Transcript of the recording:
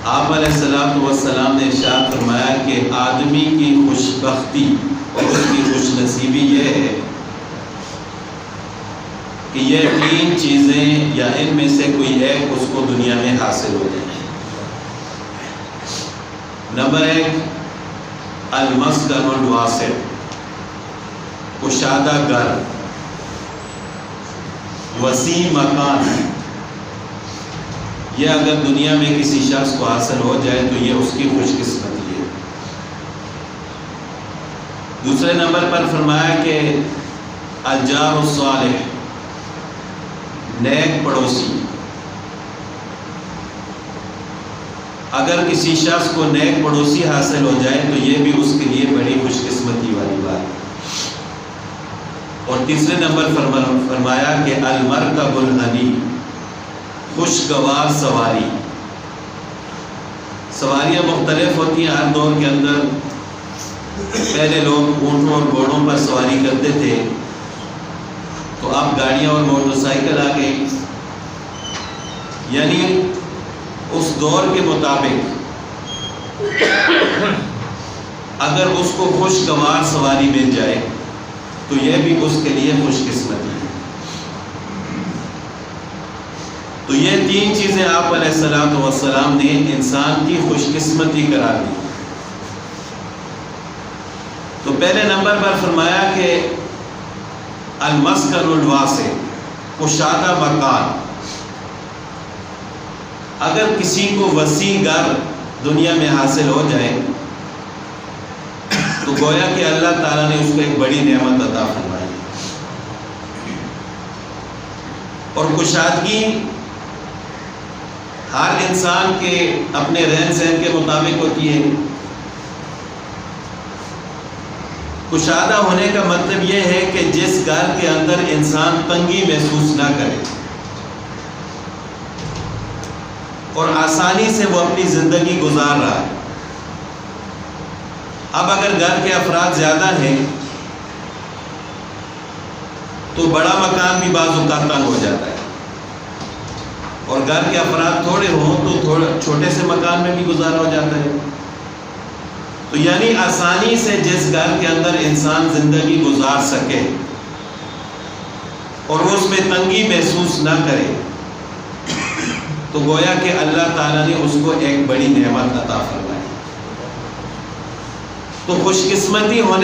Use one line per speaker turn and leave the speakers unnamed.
آپ علیہ السلام والسلام نے ارشاد فرمایا کہ آدمی کی خوش بختی اور اس کی خوش نصیبی یہ ہے کہ یہ 3 چیزیں یا ان میں سے کوئی ایک اس کو دنیا میں حاصل ہو جائے۔ نمبر 1 المسکن الواسع، کشادہ گھر، وسیع مکان۔ یہ اگر دنیا میں کسی شخص کو حاصل ہو جائے تو یہ اس کی خوش قسمتی ہے۔ دوسرے نمبر پر فرمایا کہ الجار الصالح، نیک پڑوسی۔ اگر کسی شخص کو نیک پڑوسی حاصل ہو جائے تو یہ بھی اس کے لیے بڑی خوش قسمتی والی بات ہے۔ اور تیسرے نمبر فرمایا کہ المرکب الغنی، خوشگوار سواری۔ سواریاں مختلف ہوتی ہیں ہر دور کے اندر۔ پہلے لوگ اونٹوں اور گھوڑوں پر سواری کرتے تھے، تو اب گاڑیاں اور موٹر سائیکل آ گئی۔ یعنی اس دور کے مطابق اگر اس کو خوشگوار سواری مل جائے تو یہ بھی اس کے لیے خوش قسمتی ہے۔ تو یہ 3 چیزیں آپ علیہ السلام والسلام نے انسان کی خوش قسمتی قرار دی۔ تو پہلے نمبر پر فرمایا کہ المسکن الواسع، کشادہ مکان۔ اگر کسی کو وسیع گھر دنیا میں حاصل ہو جائے تو گویا کہ اللہ تعالیٰ نے اس کو ایک بڑی نعمت عطا فرمائی۔ اور کشادگی ہر انسان کے اپنے رہن سہن کے مطابق ہوتی ہے۔ کشادہ ہونے کا مطلب یہ ہے کہ جس گھر کے اندر انسان تنگی محسوس نہ کرے اور آسانی سے وہ اپنی زندگی گزار رہا ہے۔ اب اگر گھر کے افراد زیادہ ہیں تو بڑا مکان بھی بعض اوقات تنگ ہو جاتا ہے، اور گھر کے افراد تھوڑے ہوں تو چھوٹے سے مکان میں بھی گزارا ہو جاتا ہے۔ تو یعنی آسانی سے جس گھر کے اندر انسان زندگی گزار سکے اور اس میں تنگی محسوس نہ کرے تو گویا کہ اللہ تعالیٰ نے اس کو ایک بڑی نعمت عطا فرمائی۔ تو خوش قسمتی ہونے